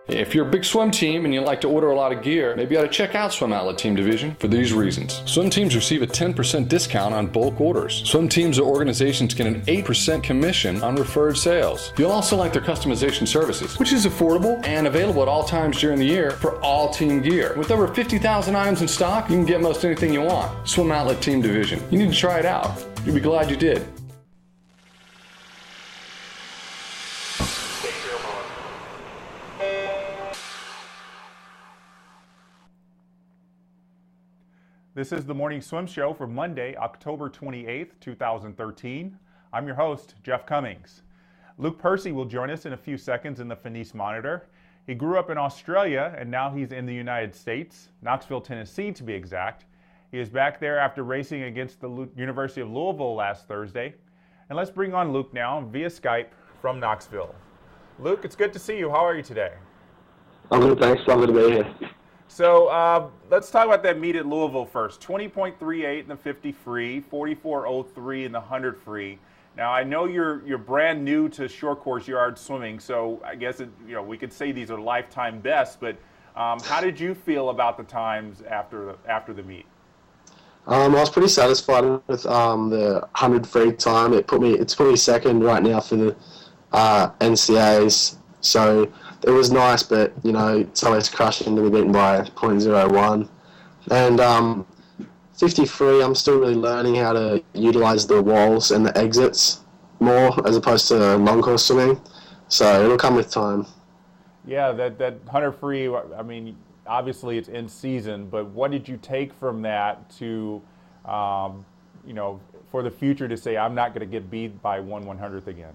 If you're a big swim team and you like to order a lot of gear, maybe you ought to check out Swim Outlet Team Division for these reasons. Swim teams receive a 10% discount on bulk orders. Swim teams or organizations get an 8% commission on referred sales. You'll also like their customization services, which is affordable and available at all times during the year for all team gear. With over 50,000 items in stock, you can get most anything you want. Swim Outlet Team Division. You need to try it out. You'll be glad you did. This is the Morning Swim Show for Monday, October 28th, 2013. I'm your host, Jeff Cummings. Luke Percy will join us in a few seconds in the Finis Monitor. He grew up in Australia and now he's in the United States, Knoxville, Tennessee to be exact. He is back there after racing against the University of Louisville last Thursday. And let's bring on Luke now via Skype from Knoxville. Luke, it's good to see you. How are you today? I'm good, thanks. Lovely to be here. So let's talk about that meet at Louisville first. 20.38 in the 50 free, 44.03 in the 100 free. Now I know you're brand new to short course yard swimming, so I guess we could say these are lifetime bests. But how did you feel about the times after the meet? I was pretty satisfied with the 100 free time. It's put me second right now for the NCAAs. So it was nice, but it's always crushing to be beaten by .01. And 53, I'm still really learning how to utilize the walls and the exits more as opposed to long course swimming. So it'll come with time. Yeah, that 100 free. I mean, obviously it's in season, but what did you take from that to, for the future to say I'm not going to get beat by 1/100th again?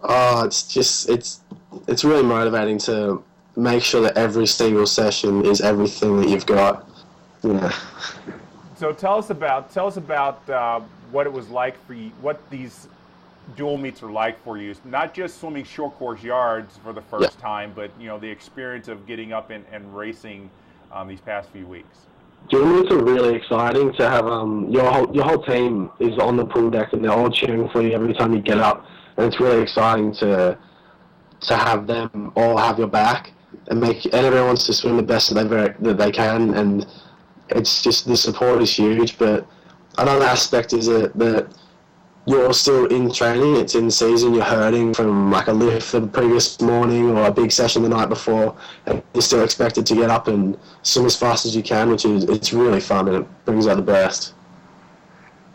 Oh, it's really motivating to make sure that every single session is everything that you've got. So tell us about what it was like for you, what these dual meets are like for you. Not just swimming short course yards for the first time, but the experience of getting up and racing these past few weeks. Dual meets are really exciting to have. Your whole team is on the pool deck and they're all cheering for you every time you get up. And it's really exciting to have them all have your back and everyone wants to swim the best that they can, and it's just the support is huge. But another aspect is that you're still in training, it's in season, you're hurting from like a lift the previous morning or a big session the night before, and you're still expected to get up and swim as fast as you can, it's really fun and it brings out the best.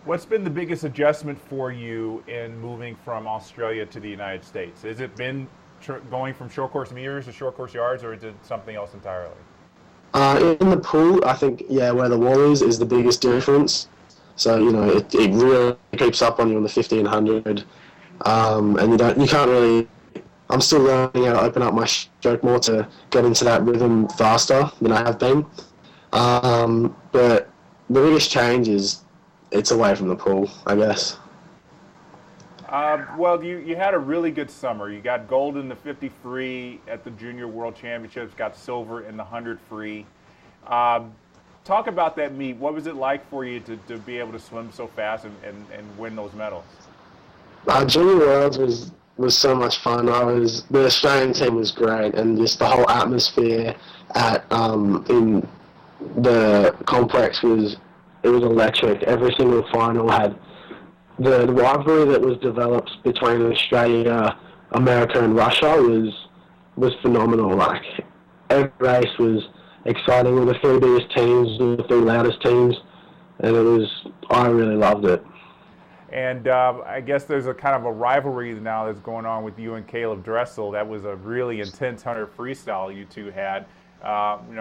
What's been the biggest adjustment for you in moving from Australia to the United States? Has it been going from short course meters to short course yards, or is it something else entirely? In the pool, I think, where the wall is the biggest difference. So, it really creeps up on you on the 50 and 100. And you can't really, I'm still learning how to open up my stroke more to get into that rhythm faster than I have been. But the biggest change is it's away from the pool, I guess. Well, you had a really good summer. You got gold in the 50 free at the Junior World Championships, got silver in the 100 free. Talk about that meet. What was it like for you to be able to swim so fast and win those medals? Junior Worlds was so much fun. The Australian team was great, and just the whole atmosphere in the complex was electric. Every single final had the rivalry that was developed between Australia, America, and Russia was phenomenal. Like every race was exciting with the three biggest teams, the three loudest teams, and I really loved it. And I guess there's a kind of a rivalry now that's going on with you and Caleb Dressel. That was a really intense 100 freestyle you two had.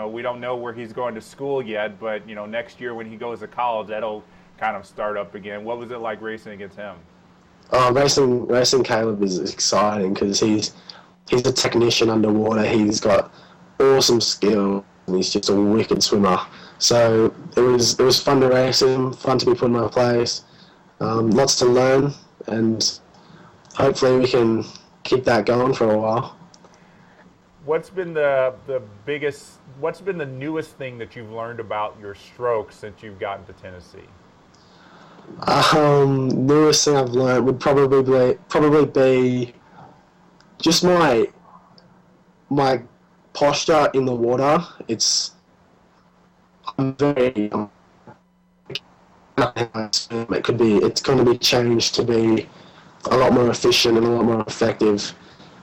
We don't know where he's going to school yet, but next year when he goes to college, that'll kind of start up again. What was it like racing against him? Racing Caleb is exciting because he's a technician underwater. He's got awesome skill and he's just a wicked swimmer. So it was fun to race him, fun to be put in my place. Lots to learn, and hopefully we can keep that going for a while. What's been what's been the newest thing that you've learned about your stroke since you've gotten to Tennessee? Newest thing I've learned would probably be just my posture in the water, it's it's going to be changed to be a lot more efficient and a lot more effective,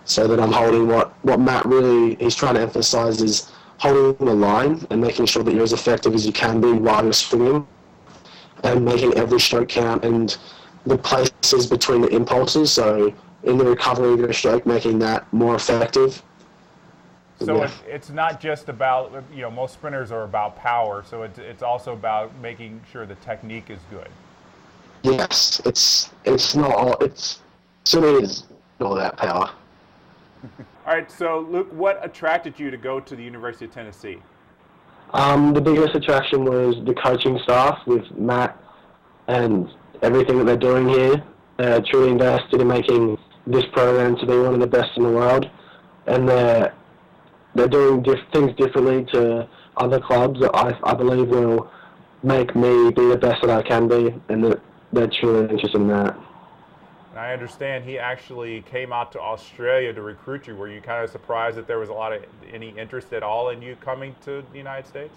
so that I'm holding what Matt really is trying to emphasize is holding the line and making sure that you're as effective as you can be while you're swimming, and making every stroke count and the places between the impulses. So in the recovery of your stroke, making that more effective. So Yeah. it's not just about, most sprinters are about power, so it's also about making sure the technique is good. Yes, it's not all, it's swimming is all that power. All right, so Luke, what attracted you to go to the University of Tennessee? The biggest attraction was the coaching staff with Matt and everything that they're doing here. They're truly invested in making this program to be one of the best in the world, and they're doing things differently to other clubs that I believe will make me be the best that I can be, and that they're truly interested in that. I understand he actually came out to Australia to recruit you. Were you kind of surprised that there was any interest at all in you coming to the United States?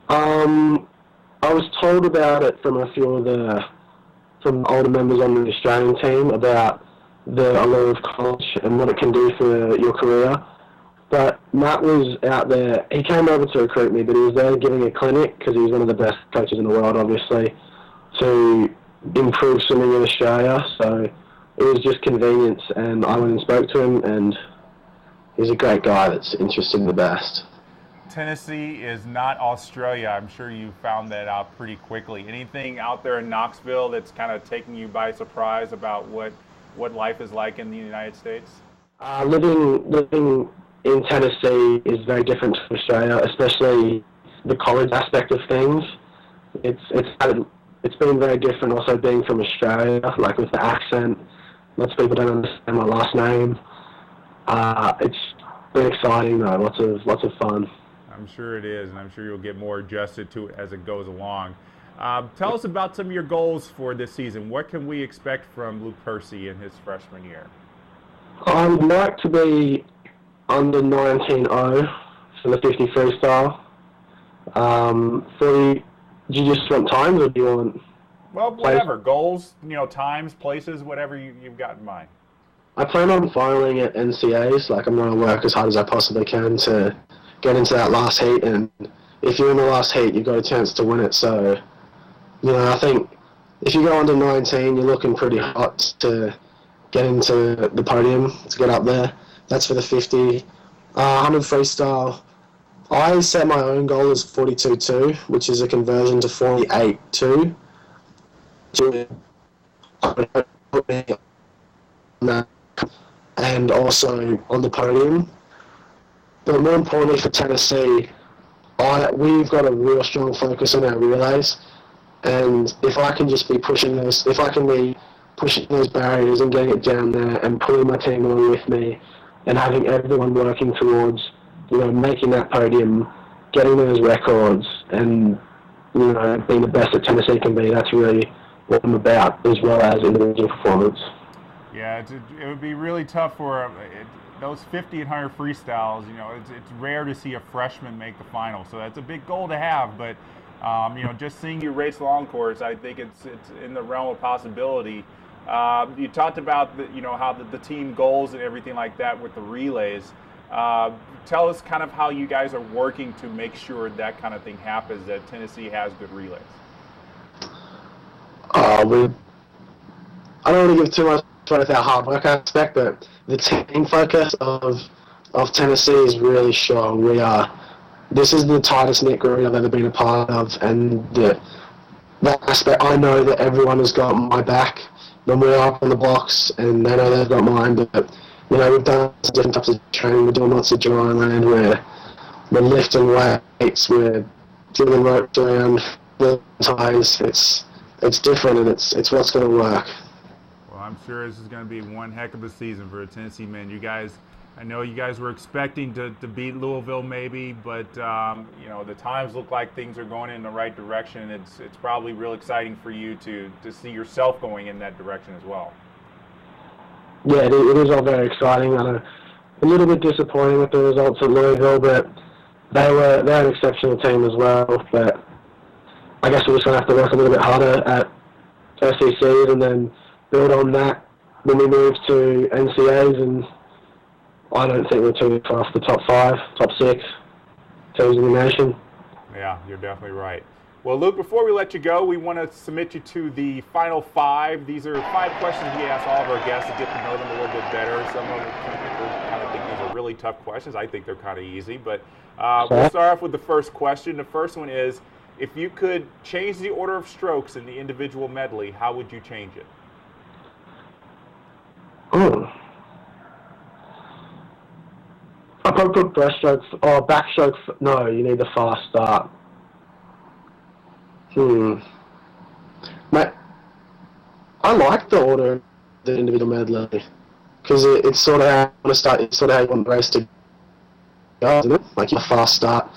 I was told about it from a few of from older members on the Australian team about the allure of college and what it can do for your career. But Matt was out there. He came over to recruit me, but he was there giving a clinic because he's one of the best coaches in the world, obviously, to improve swimming in Australia. So it was just convenience, and I went and spoke to him, and he's a great guy that's interested in the best. Tennessee is not Australia. I'm sure you found that out pretty quickly. Anything out there in Knoxville that's kind of taking you by surprise about what life is like in the United States? Living in Tennessee is very different to Australia, especially the college aspect of things. It's been very different also being from Australia, like with the accent. Lots of people don't understand my last name. It's been exciting though, lots of fun. I'm sure it is, and I'm sure you'll get more adjusted to it as it goes along. Tell us about some of your goals for this season. What can we expect from Luke Percy in his freshman year? I would like to be under 19.0 for the 50 freestyle. Do you just want times, or do you want... Well, whatever. Goals, times, places, whatever you've got in mind. I plan on finally at NCAAs. Like, I'm going to work as hard as I possibly can to get into that last heat, and if you're in the last heat, you've got a chance to win it. So, I think if you go under 19, you're looking pretty hot to get into the podium, to get up there. That's for the 50. 100 freestyle, I set my own goal as 42.2, which is a conversion to 48.2. And also on the podium. But more importantly for Tennessee, we've got a real strong focus on our relays, and if I can be pushing those barriers and getting it down there and pulling my team along with me, and having everyone working towards, making that podium, getting those records, and being the best that Tennessee can be, that's really what I'm about, as well as individual performance. Yeah, it would be really tough for those 50 and 100 freestyles. It's rare to see a freshman make the final, so that's a big goal to have. But just seeing you race long course, I think it's in the realm of possibility. You talked about how the team goals and everything like that with the relays. Tell us kind of how you guys are working to make sure that kind of thing happens, that Tennessee has good relays. I don't want to give too much credit to our hard work. I expect that the team focus of Tennessee is really strong. This is the tightest knit group I've ever been a part of, and that aspect, I know that everyone has got my back when we're up on the blocks, and they know they've got mine. But we've done different types of training. We're doing lots of dry land, we're lifting weights, we're doing ropes around the ties. It's different, and it's what's going to work. Well, I'm sure this is going to be one heck of a season for the Tennessee men. I know you guys were expecting to beat Louisville maybe, but the times look like things are going in the right direction. It's probably real exciting for you to see yourself going in that direction as well. Yeah, it is all very exciting. I know a little bit disappointing with the results at Louisville, but they're an exceptional team as well. But I guess we're just going to have to work a little bit harder at SECs and then build on that when we move to NCAAs. And I don't think we're too far off the top 5, top 6 teams in the nation. Yeah, you're definitely right. Well, Luke, before we let you go, we want to submit you to the final 5. These are 5 questions we ask all of our guests to get to know them a little bit better. Some people kind of think these are really tough questions. I think they're kind of easy, but we'll start off with the first question. The first one is, if you could change the order of strokes in the individual medley, how would you change it? I probably put breaststroke or backstroke. No, you need the fast start. Mate, I like the order of the individual medley because it's sort of how you want to start. It's sort of how you want the race to go, isn't it? Like a fast start,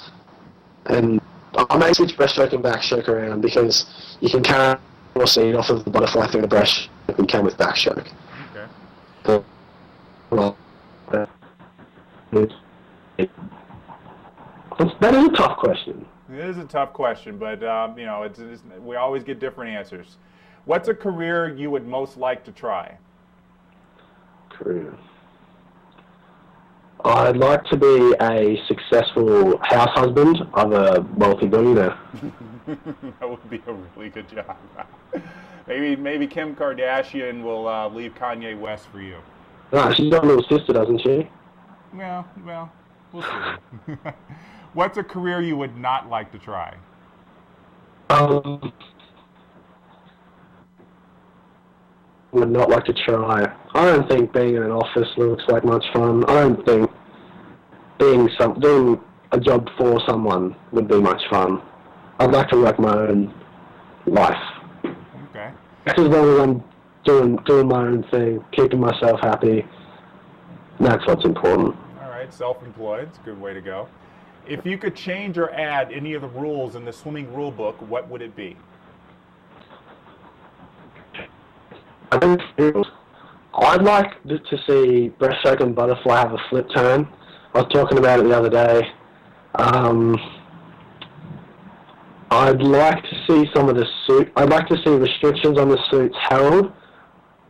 and I may switch breaststroke and backstroke around because you can carry more speed off of the butterfly through the breaststroke than you can with backstroke. Okay. That is a tough question. It is a tough question, but you know, we always get different answers. What's a career you would most like to try? Career. I'd like to be a successful house husband of a wealthy billionaire. That would be a really good job. Maybe Kim Kardashian will leave Kanye West for you. No, she's got a little sister, doesn't she? Well, we'll see. What's a career you would not like to try? Would not like to try. I don't think being in an office looks like much fun. I don't think doing a job for someone would be much fun. I'd like to work my own life. Okay. As long as I'm doing my own thing, keeping myself happy, that's what's important. All right, self-employed. It's a good way to go. If you could change or add any of the rules in the swimming rule book, what would it be? I'd like to see breaststroke and butterfly have a flip turn. I was talking about it the other day. I'd like to see I'd like to see restrictions on the suits held,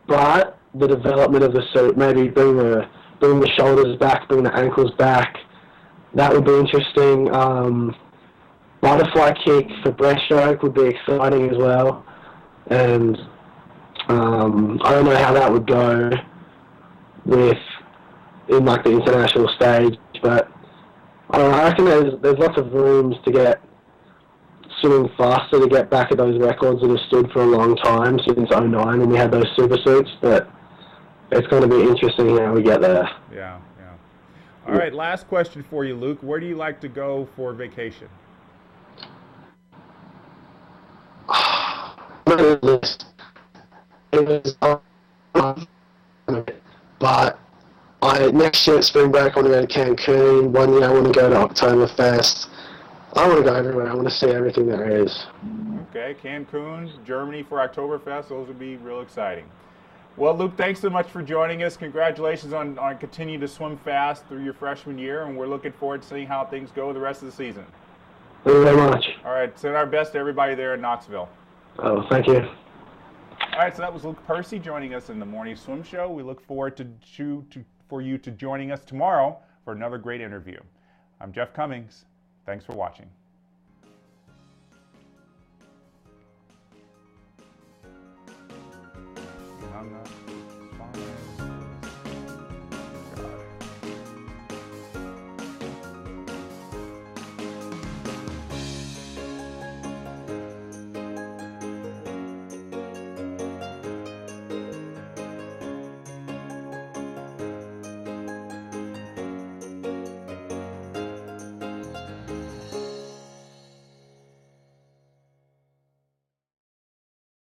but the development of the suit, maybe bring the shoulders back, bring the ankles back. That would be interesting. Butterfly kick for breaststroke would be exciting as well. And I don't know how that would go in like the international stage, but I don't know. I reckon there's lots of rooms to get swimming faster to get back at those records that have stood for a long time since '09 when we had those super suits. But it's going to be interesting how we get there. Yeah. All right, last question for you, Luke. Where do you like to go for vacation? But next year at spring break I want to go to Cancun. One year I want to go to Oktoberfest. I want to go everywhere. I want to see everything there is. Okay, Cancun, Germany for Oktoberfest. Those would be real exciting. Well, Luke, thanks so much for joining us. Congratulations on continuing to swim fast through your freshman year, and we're looking forward to seeing how things go the rest of the season. Thank you very much. All right, send our best to everybody there in Knoxville. Oh, thank you. All right, so that was Luke Percy joining us in the Morning Swim Show. We look forward for you to joining us tomorrow for another great interview. I'm Jeff Cummings. Thanks for watching. I'm not